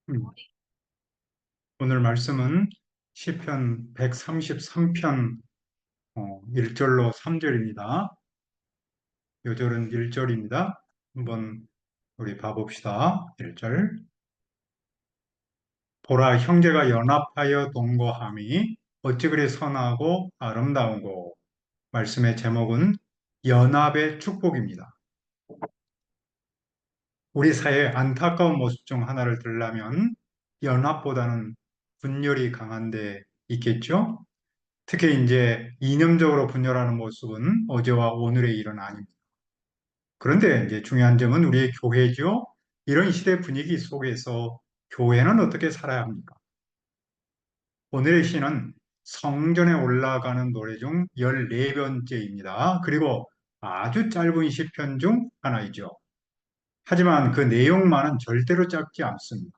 음, 오늘 말씀은 시편 133편 1절로 3절입니다. 요절은 1절입니다. 한번 우리 봐봅시다. 1절. 보라, 형제가 연합하여 동거함이 어찌 그리 선하고 아름다운고. 말씀의 제목은 연합의 축복입니다. 우리 사회의 안타까운 모습 중 하나를 들라면 연합보다는 분열이 강한 데 있겠죠? 특히 이제 이념적으로 분열하는 모습은 어제와 오늘의 일은 아닙니다. 그런데 이제 중요한 점은 우리의 교회죠. 이런 시대 분위기 속에서 교회는 어떻게 살아야 합니까? 오늘의 시는 성전에 올라가는 노래 중 14번째입니다. 그리고 아주 짧은 시편 중 하나이죠. 하지만 그 내용만은 절대로 짧지 않습니다.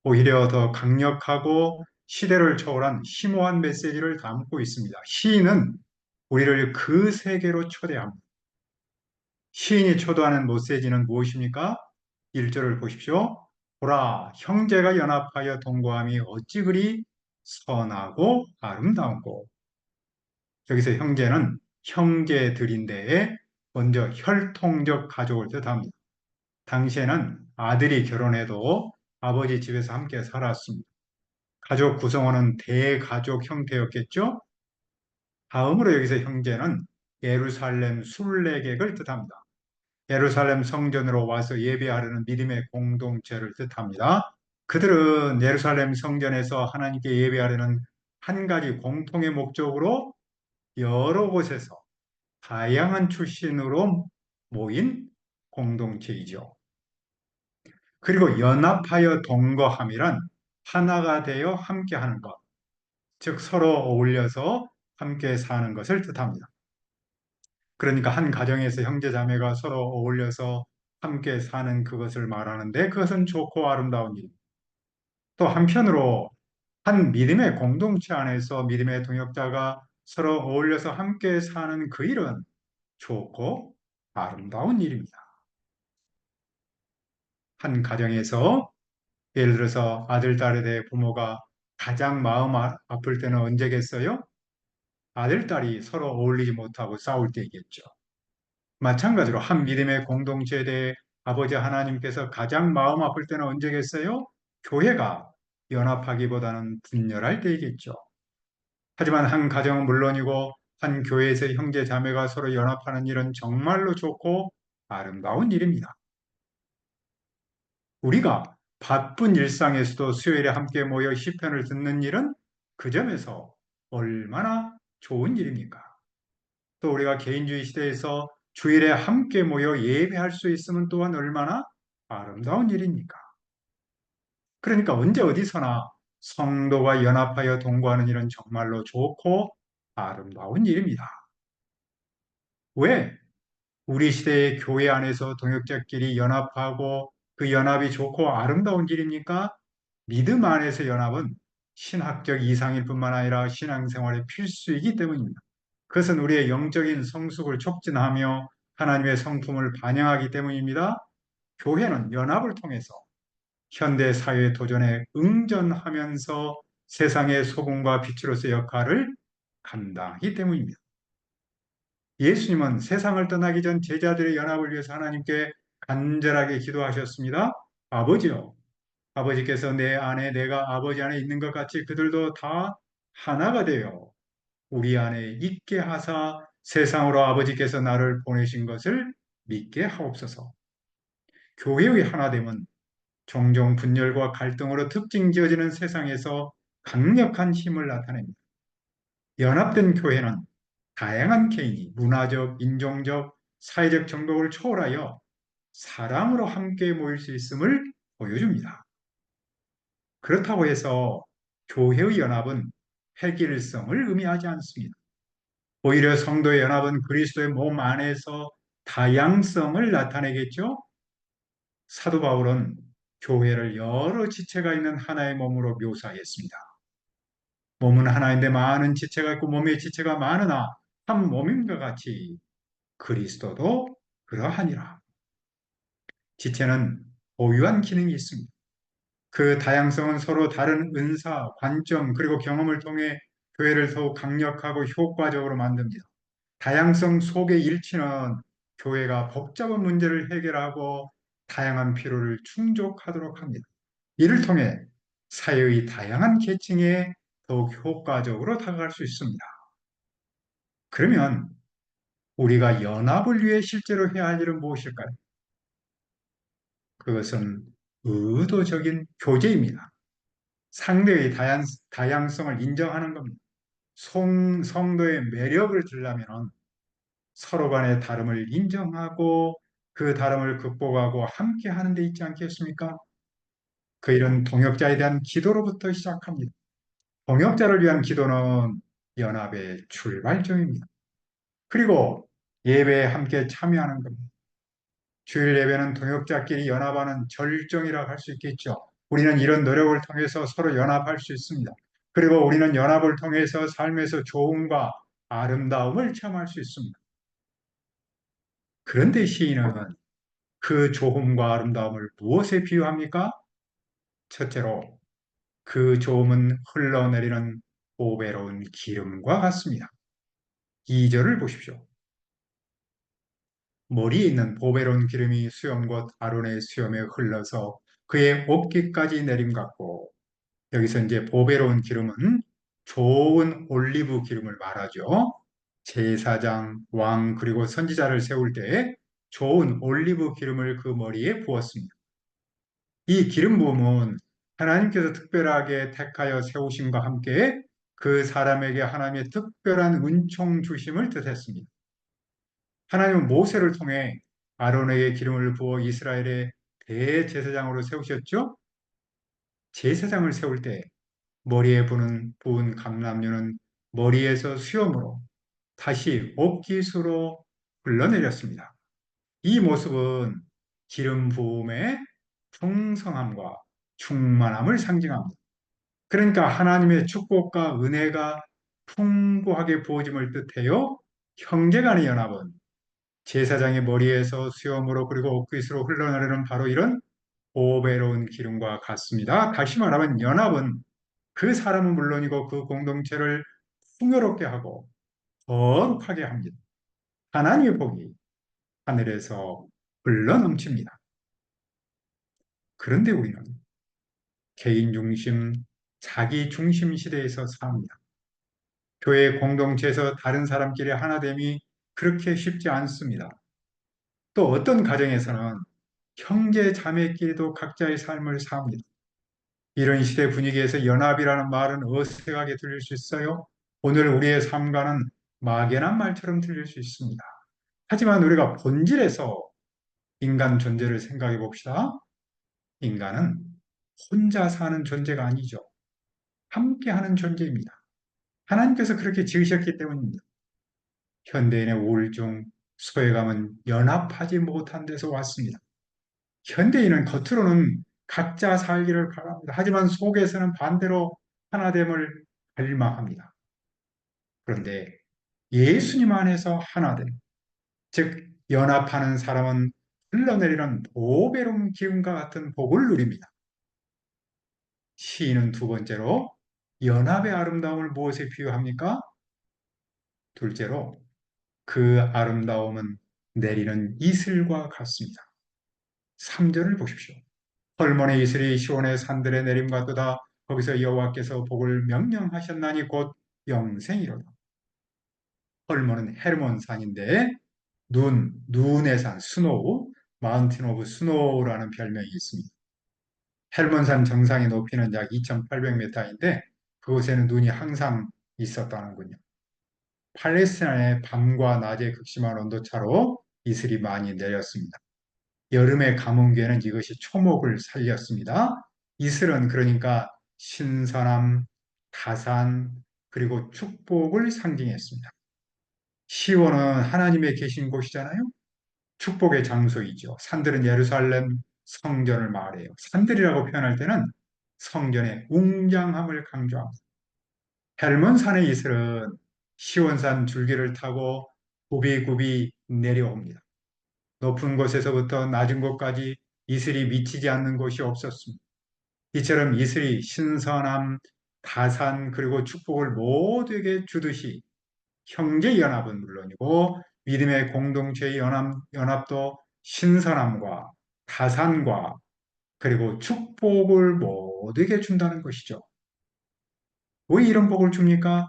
오히려 더 강력하고 시대를 초월한 심오한 메시지를 담고 있습니다. 시인은 우리를 그 세계로 초대합니다. 시인이 초도하는 메시지는 무엇입니까? 1절을 보십시오. 보라, 형제가 연합하여 동거함이 어찌 그리 선하고 아름다운고. 여기서 형제는 형제들인데 먼저 혈통적 가족을 뜻합니다. 당시에는 아들이 결혼해도 아버지 집에서 함께 살았습니다. 가족 구성원은 대가족 형태였겠죠? 다음으로 여기서 형제는 예루살렘 순례객을 뜻합니다. 예루살렘 성전으로 와서 예배하려는 믿음의 공동체를 뜻합니다. 그들은 예루살렘 성전에서 하나님께 예배하려는 한 가지 공통의 목적으로 여러 곳에서 다양한 출신으로 모인 공동체이죠. 그리고 연합하여 동거함이란 하나가 되어 함께하는 것, 즉 서로 어울려서 함께 사는 것을 뜻합니다. 그러니까 한 가정에서 형제 자매가 서로 어울려서 함께 사는 그것을 말하는데 그것은 좋고 아름다운 일. 또 한편으로 한 믿음의 공동체 안에서 믿음의 동역자가 서로 어울려서 함께 사는 그 일은 좋고 아름다운 일입니다. 한 가정에서 예를 들어서 아들, 딸에 대해 부모가 가장 마음 아플 때는 언제겠어요? 아들, 딸이 서로 어울리지 못하고 싸울 때이겠죠. 마찬가지로 한 믿음의 공동체에 대해 아버지 하나님께서 가장 마음 아플 때는 언제겠어요? 교회가 연합하기보다는 분열할 때이겠죠. 하지만 한 가정은 물론이고 한 교회에서 형제 자매가 서로 연합하는 일은 정말로 좋고 아름다운 일입니다. 우리가 바쁜 일상에서도 수요일에 함께 모여 시편을 듣는 일은 그 점에서 얼마나 좋은 일입니까? 또 우리가 개인주의 시대에서 주일에 함께 모여 예배할 수 있으면 또한 얼마나 아름다운 일입니까? 그러니까 언제 어디서나 성도가 연합하여 동거하는 일은 정말로 좋고 아름다운 일입니다. 왜? 우리 시대의 교회 안에서 동역자끼리 연합하고 그 연합이 좋고 아름다운 일입니까? 믿음 안에서 연합은 신학적 이상일 뿐만 아니라 신앙생활의 필수이기 때문입니다. 그것은 우리의 영적인 성숙을 촉진하며 하나님의 성품을 반영하기 때문입니다. 교회는 연합을 통해서 현대 사회 도전에 응전하면서 세상의 소금과 빛으로서의 역할을 감당하기 때문입니다. 예수님은 세상을 떠나기 전 제자들의 연합을 위해서 하나님께 간절하게 기도하셨습니다. 아버지요, 아버지께서 내 안에 내가 아버지 안에 있는 것 같이 그들도 다 하나가 되어 우리 안에 있게 하사 세상으로 아버지께서 나를 보내신 것을 믿게 하옵소서. 교회의 하나됨은 종종 분열과 갈등으로 특징 지어지는 세상에서 강력한 힘을 나타냅니다. 연합된 교회는 다양한 개인이 문화적, 인종적, 사회적 정복을 초월하여 사랑으로 함께 모일 수 있음을 보여줍니다. 그렇다고 해서 교회의 연합은 획일성을 의미하지 않습니다. 오히려 성도의 연합은 그리스도의 몸 안에서 다양성을 나타내겠죠. 사도 바울은 교회를 여러 지체가 있는 하나의 몸으로 묘사했습니다. 몸은 하나인데 많은 지체가 있고 몸의 지체가 많으나 한 몸임과 같이 그리스도도 그러하니라. 지체는 고유한 기능이 있습니다. 그 다양성은 서로 다른 은사, 관점, 그리고 경험을 통해 교회를 더욱 강력하고 효과적으로 만듭니다. 다양성 속의 일치는 교회가 복잡한 문제를 해결하고 다양한 필요를 충족하도록 합니다. 이를 통해 사회의 다양한 계층에 더욱 효과적으로 다가갈 수 있습니다. 그러면 우리가 연합을 위해 실제로 해야 할 일은 무엇일까요? 그것은 의도적인 교제입니다. 상대의 다양성을 인정하는 겁니다. 성도의 매력을 들려면 서로 간의 다름을 인정하고 그 다름을 극복하고 함께 하는 데 있지 않겠습니까? 그 일은 동역자에 대한 기도로부터 시작합니다. 동역자를 위한 기도는 연합의 출발점입니다. 그리고 예배에 함께 참여하는 겁니다. 주일 예배는 동역자끼리 연합하는 절정이라고 할 수 있겠죠. 우리는 이런 노력을 통해서 서로 연합할 수 있습니다. 그리고 우리는 연합을 통해서 삶에서 좋음과 아름다움을 체험할 수 있습니다. 그런데 시인은 그 좋음과 아름다움을 무엇에 비유합니까? 첫째로 그 좋음은 흘러내리는 보배로운 기름과 같습니다. 2절을 보십시오. 머리에 있는 보배로운 기름이 수염 곧 아론의 수염에 흘러서 그의 옷깃까지 내림 같고, 여기서 이제 보배로운 기름은 좋은 올리브 기름을 말하죠. 제사장, 왕, 그리고 선지자를 세울 때 좋은 올리브 기름을 그 머리에 부었습니다. 이 기름 부음은 하나님께서 특별하게 택하여 세우심과 함께 그 사람에게 하나님의 특별한 은총 주심을 뜻했습니다. 하나님은 모세를 통해 아론에게 기름을 부어 이스라엘의 대제사장으로 세우셨죠? 제사장을 세울 때 머리에 부은 감람류는 머리에서 수염으로 다시 옷깃으로 흘러내렸습니다. 이 모습은 기름 부음의 풍성함과 충만함을 상징합니다. 그러니까 하나님의 축복과 은혜가 풍부하게 부어짐을 뜻해요. 형제간의 연합은 제사장의 머리에서 수염으로 그리고 옷깃으로 흘러내리는 바로 이런 보배로운 기름과 같습니다. 다시 말하면 연합은 그 사람은 물론이고 그 공동체를 풍요롭게 하고 거룩하게 합니다. 하나님의 복이 하늘에서 흘러넘칩니다. 그런데 우리는 개인 중심, 자기 중심 시대에서 삽니다. 교회 공동체에서 다른 사람끼리 하나됨이 그렇게 쉽지 않습니다. 또 어떤 가정에서는 형제 자매끼리도 각자의 삶을 삽니다. 이런 시대 분위기에서 연합이라는 말은 어색하게 들릴 수 있어요. 오늘 우리의 삶과는 막연한 말처럼 들릴 수 있습니다. 하지만 우리가 본질에서 인간 존재를 생각해 봅시다. 인간은 혼자 사는 존재가 아니죠. 함께하는 존재입니다. 하나님께서 그렇게 지으셨기 때문입니다. 현대인의 우울증, 소외감은 연합하지 못한 데서 왔습니다. 현대인은 겉으로는 각자 살기를 바랍니다. 하지만 속에서는 반대로 하나됨을 갈망합니다. 그런데 예수님 안에서 하나됨, 즉 연합하는 사람은 흘러내리는 보배로운 기운과 같은 복을 누립니다. 시인은 두 번째로 연합의 아름다움을 무엇에 비유합니까? 둘째로 그 아름다움은 내리는 이슬과 같습니다. 3절을 보십시오. 헐몬의 이슬이 시온의 산들에 내림 같도다. 거기서 여호와께서 복을 명령하셨나니 곧 영생이로다. 헐몬은 헤르몬 산인데 눈의 산, 스노우, 마운틴 오브 스노우라는 별명이 있습니다. 헬몬산 정상의 높이는 약 2,800m인데 그곳에는 눈이 항상 있었다는군요. 팔레스타인의 밤과 낮의 극심한 온도차로 이슬이 많이 내렸습니다. 여름의 가뭄기에는 이것이 초목을 살렸습니다. 이슬은 그러니까 신선함, 다산, 그리고 축복을 상징했습니다. 시온은 하나님의 계신 곳이잖아요. 축복의 장소이죠. 산들은 예루살렘 성전을 말해요. 산들이라고 표현할 때는 성전의 웅장함을 강조합니다. 헬몬산의 이슬은 시온산 줄기를 타고 굽이굽이 내려옵니다. 높은 곳에서부터 낮은 곳까지 이슬이 미치지 않는 곳이 없었습니다. 이처럼 이슬이 신선함, 다산 그리고 축복을 모두에게 주듯이 형제 연합은 물론이고 믿음의 공동체의 연합도 신선함과 다산과 그리고 축복을 모두에게 준다는 것이죠. 왜 이런 복을 줍니까?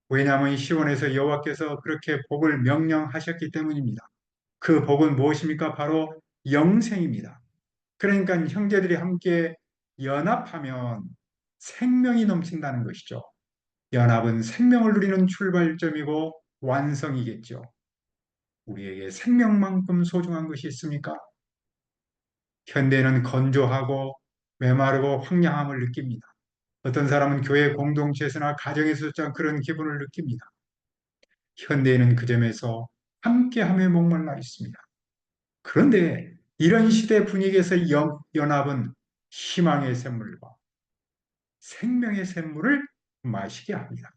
왜냐하면 시온에서 여호와께서 그렇게 복을 명령하셨기 때문입니다. 그 복은 무엇입니까? 바로 영생입니다. 그러니까 형제들이 함께 연합하면 생명이 넘친다는 것이죠. 연합은 생명을 누리는 출발점이고 완성이겠죠. 우리에게 생명만큼 소중한 것이 있습니까? 현대는 건조하고 메마르고 황량함을 느낍니다. 어떤 사람은 교회 공동체에서나 가정에서 그런 기분을 느낍니다. 현대인은 그 점에서 함께함에 목말라 있습니다. 그런데 이런 시대 분위기에서 연합은 희망의 샘물과 생명의 샘물을 마시게 합니다.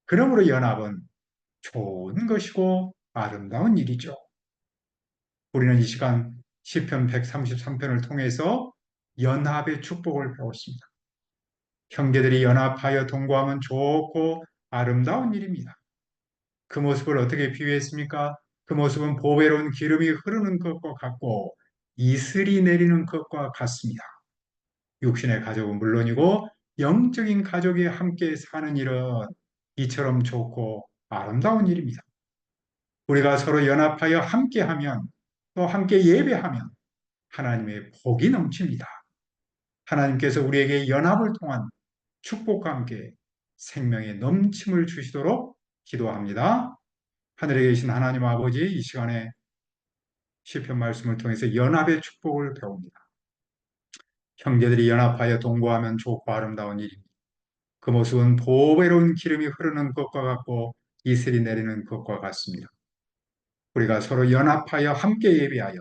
그러므로 연합은 좋은 것이고 아름다운 일이죠. 우리는 이 시간 시편 133편을 통해서 연합의 축복을 배웠습니다. 형제들이 연합하여 동거하면 좋고 아름다운 일입니다. 그 모습을 어떻게 비유했습니까? 그 모습은 보배로운 기름이 흐르는 것과 같고 이슬이 내리는 것과 같습니다. 육신의 가족은 물론이고 영적인 가족이 함께 사는 일은 이처럼 좋고 아름다운 일입니다. 우리가 서로 연합하여 함께하면 또 함께 예배하면 하나님의 복이 넘칩니다. 하나님께서 우리에게 연합을 통한 축복과 함께 생명의 넘침을 주시도록 기도합니다. 하늘에 계신 하나님 아버지, 이 시간에 시편 말씀을 통해서 연합의 축복을 배웁니다. 형제들이 연합하여 동거하면 좋고 아름다운 일입니다. 그 모습은 보배로운 기름이 흐르는 것과 같고 이슬이 내리는 것과 같습니다. 우리가 서로 연합하여 함께 예배하여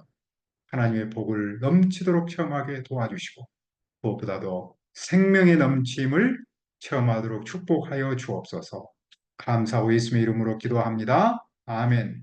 하나님의 복을 넘치도록 체험하게 도와주시고 무엇보다도 생명의 넘침을 체험하도록 축복하여 주옵소서. 감사하고 예수님의 이름으로 기도합니다. 아멘.